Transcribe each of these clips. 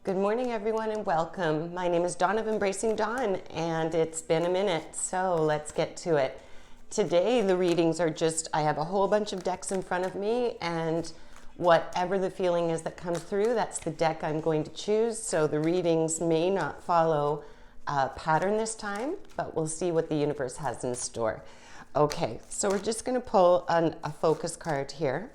Good morning, everyone, and welcome. My name is Dawn of Embracing Dawn, and it's been a minute, so let's get to it. Today, the readings are just, I have a whole bunch of decks in front of me, and whatever the feeling is that comes through, that's the deck I'm going to choose. So the readings may not follow a pattern this time, but we'll see what the universe has in store. Okay, so we're just going to pull a focus card here.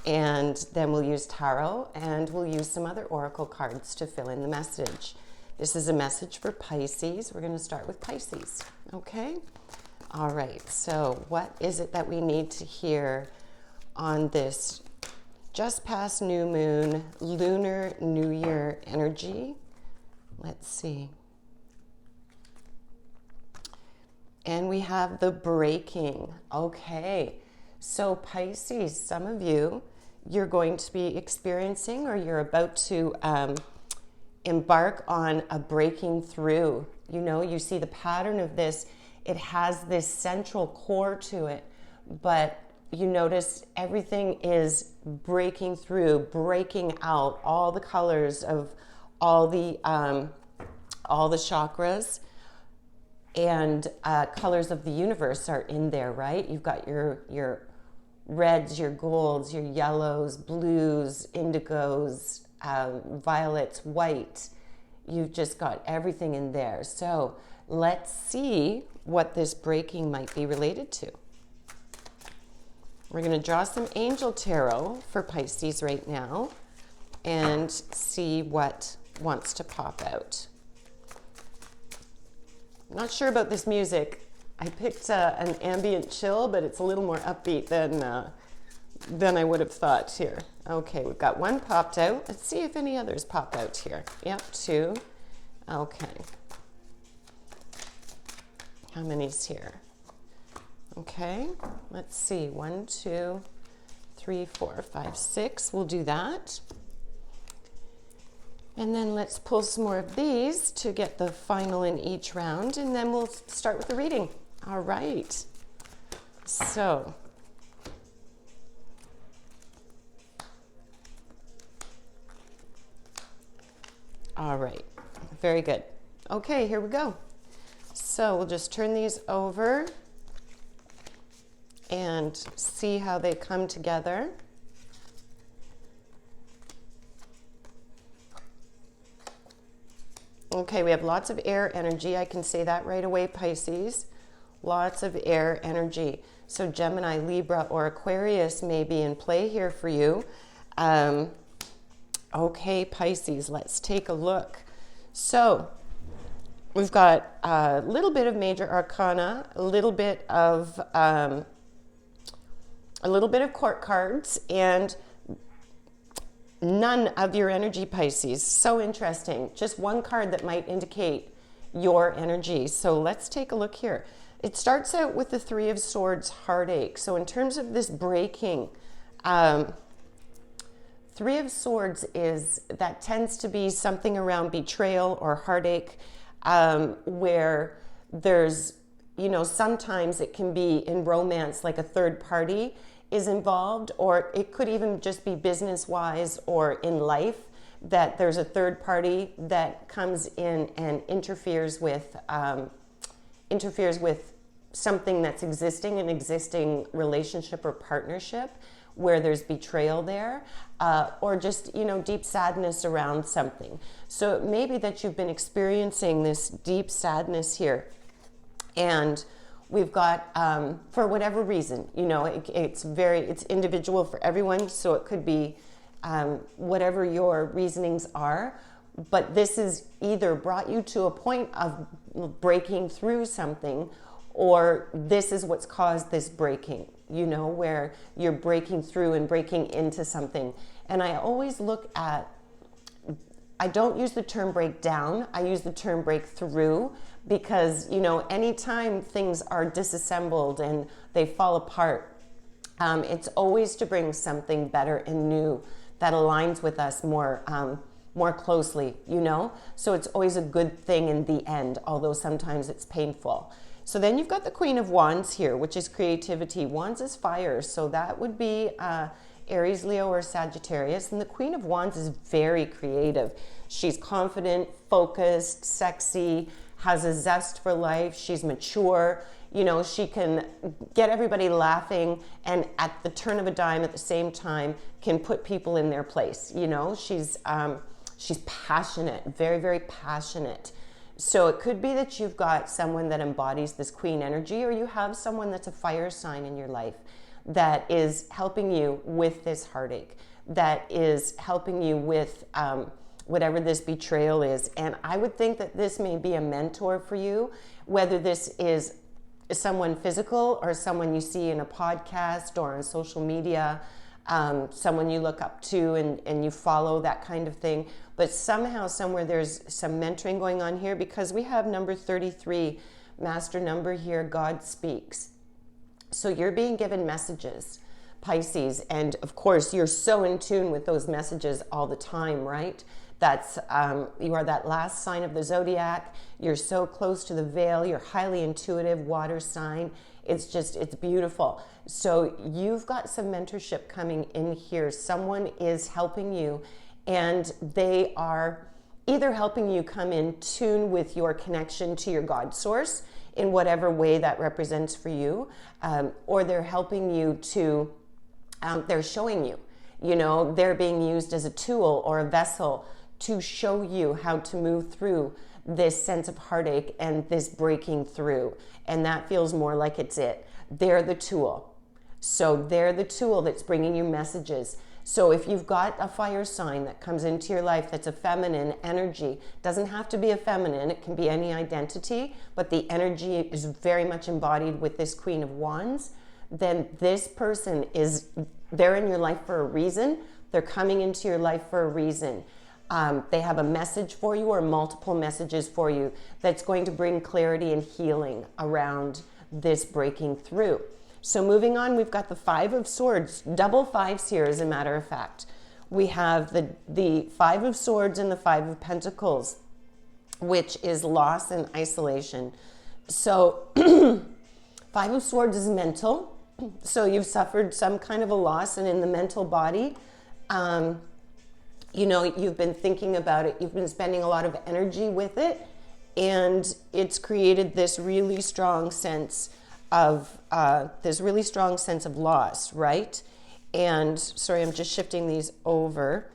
And then we'll use tarot and we'll use some other oracle cards to fill in the message. This is a message for Pisces. We're going to start with Pisces. Okay? All right. So what is it that we need to hear on this just past new moon, lunar new year energy? Let's see. And we have the breaking. Okay. So Pisces, some of you, you're going to be experiencing or you're about to embark on a breaking through. You know, you see the pattern of this. It has this central core to it, but you notice everything is breaking through, breaking out. All the colors of all the chakras and colors of the universe are in there, right? You've got your reds, your golds, your yellows, blues, indigos, violets, white. You've just got everything in there. So let's see what this breaking might be related to. We're going to draw some angel tarot for Pisces right now and see what wants to pop out. I'm not sure about this music. I picked an ambient chill, but it's a little more upbeat than I would have thought here. Okay, we've got one popped out. Let's see if any others pop out here. Yep, two. Okay. How many's here? Okay, let's see. 1, 2, 3, 4, 5, 6. We'll do that. And then let's pull some more of these to get the final in each round, and then we'll start with the reading. All right. So, all right. Very good. Okay, here we go. So we'll just turn these over and see how they come together. Okay, we have lots of air energy. I can say that right away, Pisces. Lots of air energy. So Gemini, Libra, or Aquarius may be in play here for you. Okay, Pisces, let's take a look. So we've got a little bit of major arcana, a little bit of court cards, and none of your energy, Pisces. So interesting. Just one card that might indicate your energy. So let's take a look here. It starts out with the Three of Swords, heartache. So in terms of this breaking, Three of Swords that tends to be something around betrayal or heartache, where there's, sometimes it can be in romance, like a third party is involved, or it could even just be business-wise or in life, that there's a third party that comes in and interferes with something that's existing, an existing relationship or partnership, where there's betrayal there, or just, deep sadness around something. So it may be that you've been experiencing this deep sadness here, and we've got, for whatever reason, it's individual for everyone, so it could be whatever your reasonings are, but this has either brought you to a point of breaking through something, or this is what's caused this breaking, where you're breaking through and breaking into something. And I always look at, I don't use the term breakdown, I use the term breakthrough, because, anytime things are disassembled and they fall apart, it's always to bring something better and new that aligns with us more closely, So it's always a good thing in the end, although sometimes it's painful. So then you've got the Queen of Wands here, which is creativity. Wands is fire, so that would be Aries, Leo, or Sagittarius. And the Queen of Wands is very creative. She's confident, focused, sexy, has a zest for life. She's mature. You know, she can get everybody laughing, and at the turn of a dime at the same time can put people in their place. You know, she's passionate, very, very passionate. So it could be that you've got someone that embodies this queen energy, or you have someone that's a fire sign in your life that is helping you with this heartache, that is helping you with whatever this betrayal is. And I would think that this may be a mentor for you, whether this is someone physical or someone you see in a podcast or on social media, someone you look up to and you follow, that kind of thing. But somehow, somewhere, there's some mentoring going on here, because we have number 33, master number here, God speaks. So you're being given messages, Pisces, and of course you're so in tune with those messages all the time, right? That's you are that last sign of the zodiac. You're so close to the veil. You're highly intuitive, water sign. It's beautiful. So you've got some mentorship coming in here. Someone is helping you, and they are either helping you come in tune with your connection to your God source in whatever way that represents for you, or they're helping you to, they're showing you, you know, they're being used as a tool or a vessel to show you how to move through this sense of heartache and this breaking through. And that feels more like it's it. They're the tool. So they're the tool that's bringing you messages. So if you've got a fire sign that comes into your life that's a feminine energy, doesn't have to be a feminine, it can be any identity, but the energy is very much embodied with this Queen of Wands, then this person they're in your life for a reason. They're coming into your life for a reason. They have a message for you, or multiple messages for you, that's going to bring clarity and healing around this breaking through. So moving on, we've got the Five of Swords, double fives here, as a matter of fact. We have the Five of Swords and the Five of Pentacles, which is loss and isolation. So Five of Swords is mental. So you've suffered some kind of a loss, and in the mental body, you know, you've been thinking about it. You've been spending a lot of energy with it, and it's created this really strong sense of loss, right? And sorry, I'm just shifting these over.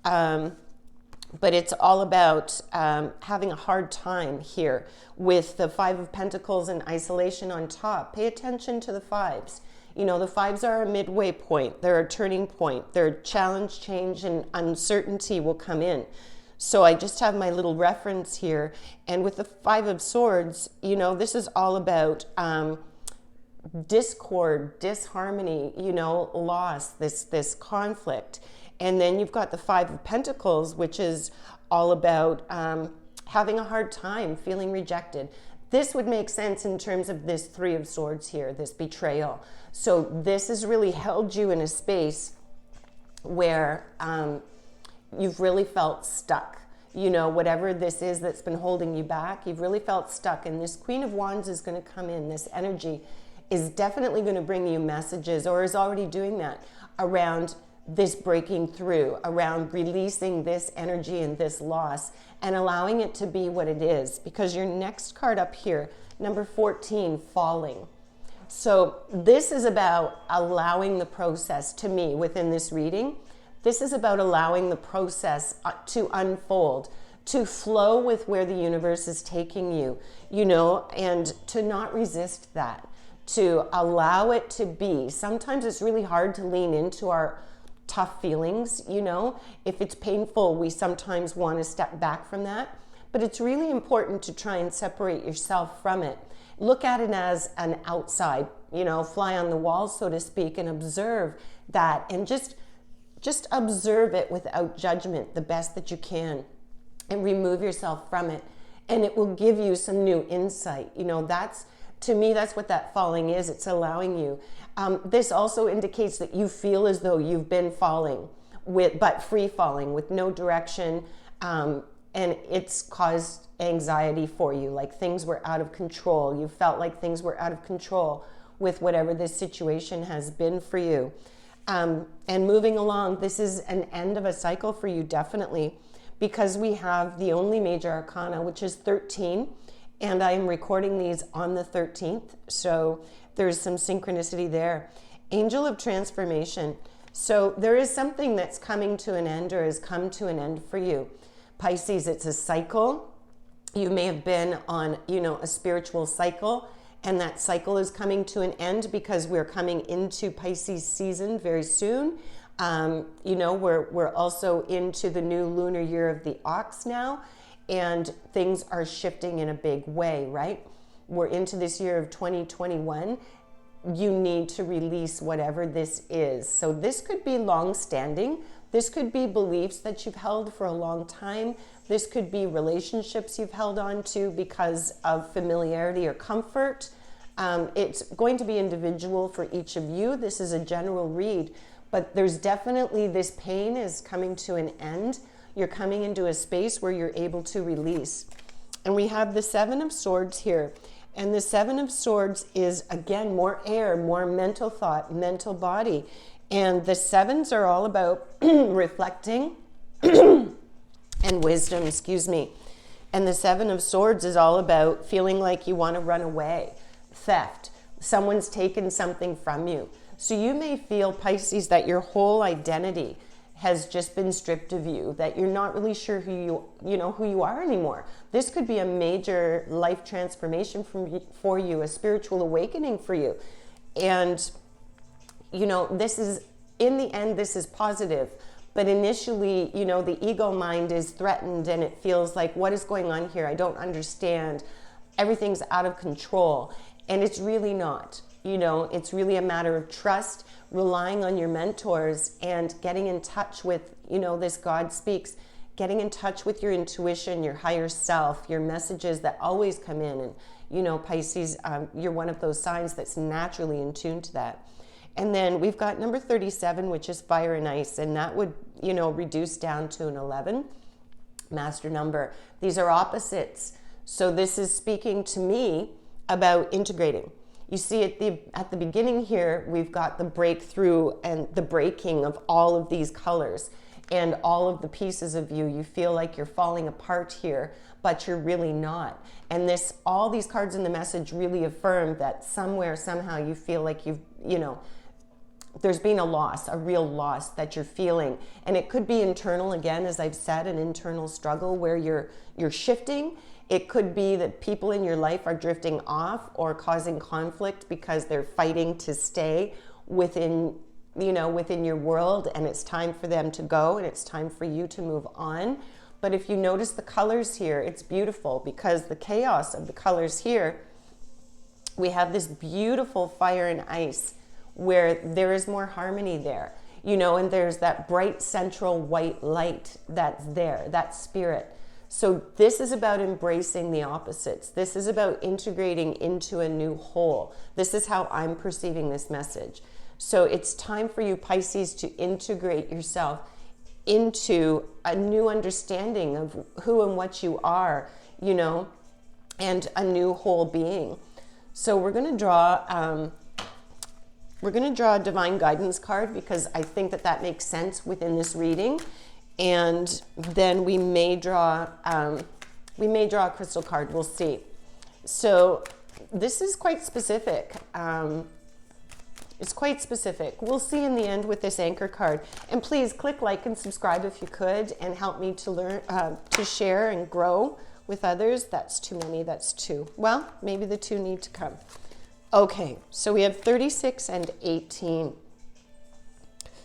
But it's all about having a hard time here with the Five of Pentacles and isolation on top. Pay attention to the fives. You know, the fives are a midway point. They're a turning point. They're challenge, change, and uncertainty will come in. So I just have my little reference here. And with the Five of Swords, you know, this is all about discord, disharmony, you know, loss, this conflict. And then you've got the Five of Pentacles, which is all about having a hard time, feeling rejected. This would make sense in terms of this Three of Swords here, this betrayal. So this has really held you in a space where you've really felt stuck. You know, whatever this is that's been holding you back, you've really felt stuck. And this Queen of Wands is going to come in. This energy is definitely going to bring you messages, or is already doing that, around this breaking through, around releasing this energy and this loss and allowing it to be what it is. Because your next card up here, number 14, falling. So this is about allowing the process, to me, within this reading. This is about allowing the process to unfold, to flow with where the universe is taking you, you know, and to not resist that, to allow it to be. Sometimes it's really hard to lean into our tough feelings, you know. If it's painful, we sometimes want to step back from that. But it's really important to try and separate yourself from it. Look at it as an outside, you know, fly on the wall, so to speak, and observe that, and just observe it without judgment the best that you can, and remove yourself from it, and it will give you some new insight. You know, to me, that's what that falling is. It's allowing you. This also indicates that you feel as though you've been falling, but free falling with no direction, and it's caused anxiety for you, like things were out of control. You felt like things were out of control with whatever this situation has been for you. And moving along, this is an end of a cycle for you, definitely, because we have the only major arcana, which is 13, and I am recording these on the 13th, so there's some synchronicity there. Angel of Transformation. So there is something that's coming to an end or has come to an end for you. Pisces, it's a cycle. You may have been on, a spiritual cycle, and that cycle is coming to an end because we're coming into Pisces season very soon. We're also into the new lunar year of the ox now, and things are shifting in a big way, right? We're into this year of 2021. You need to release whatever this is. So this could be long-standing. This could be beliefs that you've held for a long time. This could be relationships you've held on to because of familiarity or comfort. It's going to be individual for each of you. This is a general read, but there's definitely this pain is coming to an end. You're coming into a space where you're able to release. And we have the Seven of Swords here. And the Seven of Swords is, again, more air, more mental thought, mental body. And the sevens are all about reflecting and wisdom, And the Seven of Swords is all about feeling like you want to run away, theft. Someone's taken something from you. So you may feel, Pisces, that your whole identity has just been stripped of you, that you're not really sure who you are anymore. This could be a major life transformation for you, a spiritual awakening for you. And this is, in the end, this is positive. But initially, the ego mind is threatened and it feels like, what is going on here? I don't understand. Everything's out of control. And it's really not. It's really a matter of trust, relying on your mentors and getting in touch with, this God speaks, getting in touch with your intuition, your higher self, your messages that always come in. And, Pisces, you're one of those signs that's naturally in tune to that. And then we've got number 37, which is Fire and Ice, and that would, reduce down to an 11 master number. These are opposites. So this is speaking to me about integrating. You see at the beginning here, we've got the breakthrough and the breaking of all of these colors and all of the pieces of you. You feel like you're falling apart here, but you're really not. And all these cards in the message really affirm that somewhere, somehow you feel like there's been a loss, a real loss that you're feeling. And it could be internal, again, as I've said, an internal struggle where you're shifting. It could be that people in your life are drifting off or causing conflict because they're fighting to stay within your world, and it's time for them to go and it's time for you to move on. But if you notice the colors here, it's beautiful because the chaos of the colors here, we have this beautiful fire and ice where there is more harmony there, and there's that bright central white light that's there, that spirit. So this is about embracing the opposites. This is about integrating into a new whole. This is how I'm perceiving this message. So it's time for you, Pisces, to integrate yourself into a new understanding of who and what you are, and a new whole being. So we're going to draw a divine guidance card because I think that makes sense within this reading. And then we may draw a crystal card. We'll see. So this is quite specific. It's quite specific. We'll see in the end with this anchor card. And please click like and subscribe if you could, and help me to learn, to share and grow with others. That's too many. That's 2. Well, maybe the 2 need to come. Okay, so we have 36 and 18.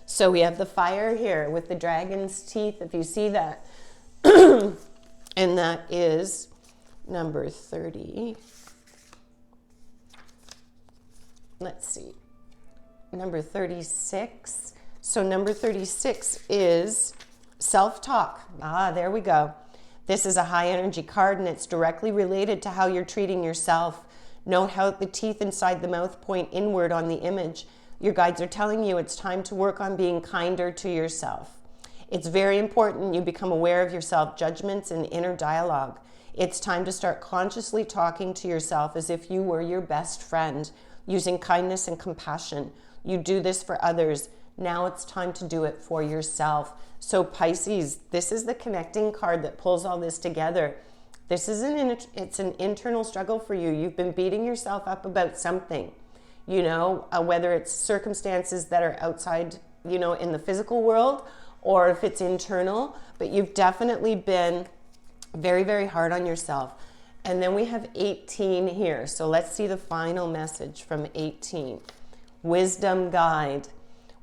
So we have the fire here with the dragon's teeth, if you see that. And that is number 30. Let's see. Number 36. So number 36 is self-talk. There we go. This is a high energy card, and it's directly related to how you're treating yourself. Note how the teeth inside the mouth point inward on the image. Your guides are telling you it's time to work on being kinder to yourself. It's very important you become aware of your self-judgments and inner dialogue. It's time to start consciously talking to yourself as if you were your best friend, using kindness and compassion. You do this for others. Now it's time to do it for yourself. So Pisces, this is the connecting card that pulls all this together. This is it's an internal struggle for you. You've been beating yourself up about something, you know, whether it's circumstances that are outside, you know, in the physical world, or if it's internal, but you've definitely been very, very hard on yourself. And then we have 18 here. So let's see the final message from 18. Wisdom Guide.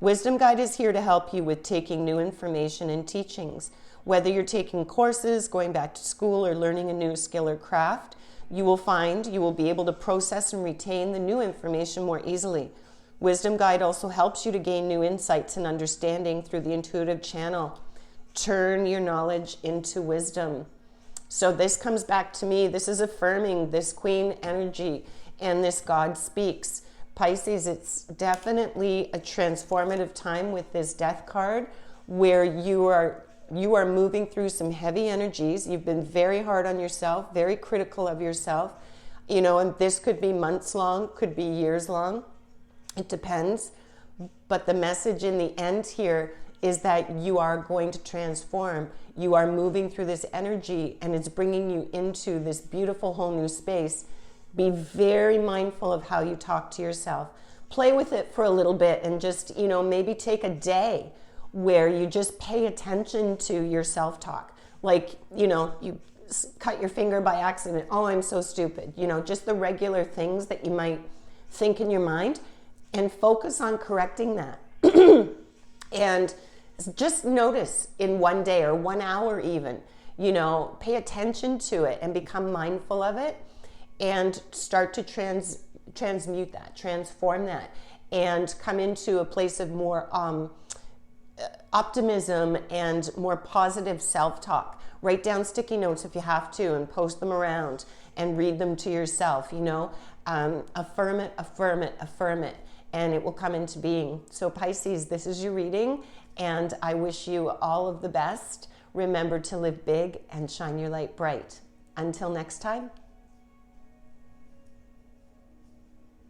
Wisdom Guide is here to help you with taking new information and teachings. Whether you're taking courses, going back to school, or learning a new skill or craft, you will find you will be able to process and retain the new information more easily. Wisdom Guide also helps you to gain new insights and understanding through the intuitive channel. Turn your knowledge into wisdom. So this comes back to me. This is affirming this Queen energy and this God speaks. Pisces, it's definitely a transformative time with this Death card where you are moving through some heavy energies. You've been very hard on yourself, very critical of yourself, you know, and this could be months long, could be years long. It depends. But the message in the end here is that you are going to transform. You are moving through this energy and it's bringing you into this beautiful whole new space. Be very mindful of how you talk to yourself. Play with it for a little bit and just, you know, maybe take a day where you just pay attention to your self-talk. Like, you know, you cut your finger by accident. Oh, I'm so stupid. You know, just the regular things that you might think in your mind, and focus on correcting that. And just notice in one day or 1 hour even, you know, pay attention to it and become mindful of it and start to transmute that, transform that, and come into a place of more optimism and more positive self-talk. Write down sticky notes if you have to and post them around and read them to yourself, you know. Affirm it, affirm it, affirm it, and it will come into being. So Pisces, this is your reading, and I wish you all of the best. Remember to live big and shine your light bright. Until next time.